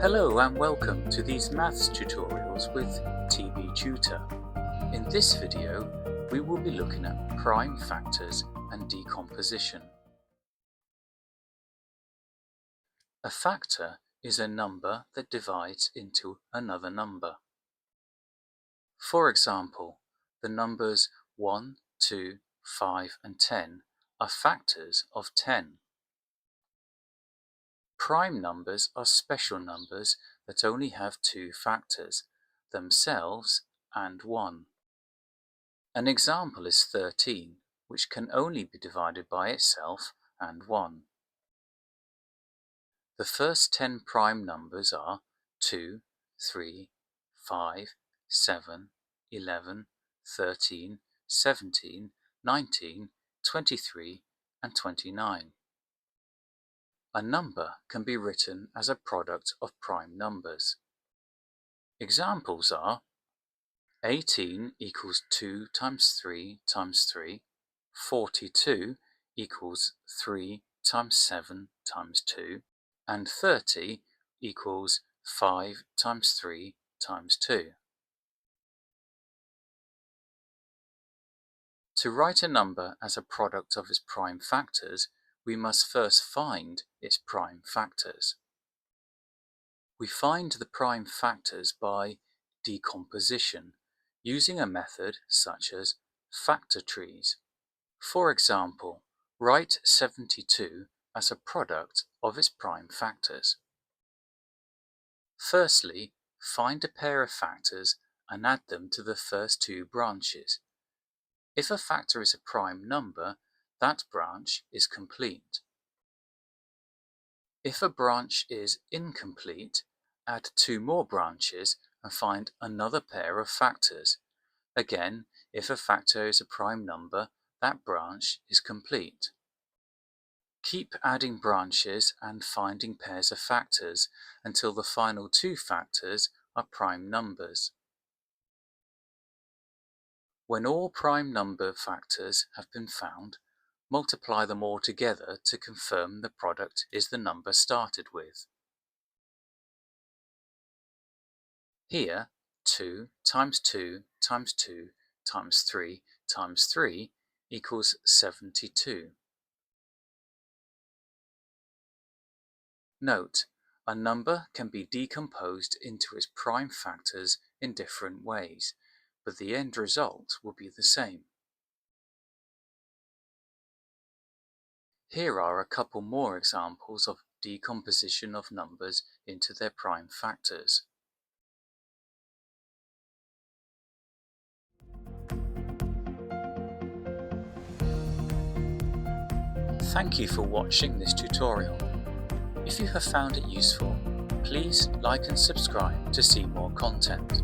Hello and welcome to these maths tutorials with TB Tutor. In this video, we will be looking at prime factors and decomposition. A factor is a number that divides into another number. For example, the numbers 1, 2, 5 and 10 are factors of 10. Prime numbers are special numbers that only have two factors, themselves and 1. An example is 13, which can only be divided by itself and 1. The first 10 prime numbers are 2, 3, 5, 7, 11, 13, 17, 19, 23 and 29. A number can be written as a product of prime numbers. Examples are 18 equals 2 times 3 times 3, 42 equals 3 times 7 times 2, and 30 equals 5 times 3 times 2. To write a number as a product of its prime factors, we must first find its prime factors. We find the prime factors by decomposition, using a method such as factor trees. For example, write 72 as a product of its prime factors. Firstly, find a pair of factors and add them to the first two branches. If a factor is a prime number, that branch is complete. If a branch is incomplete, add two more branches and find another pair of factors. Again, if a factor is a prime number, that branch is complete. Keep adding branches and finding pairs of factors until the final two factors are prime numbers. When all prime number factors have been found, multiply them all together to confirm the product is the number started with. Here, 2 times 2 times 2 times 3 times 3 equals 72. Note, a number can be decomposed into its prime factors in different ways, but the end result will be the same. Here are a couple more examples of decomposition of numbers into their prime factors. Thank you for watching this tutorial. If you have found it useful, please like and subscribe to see more content.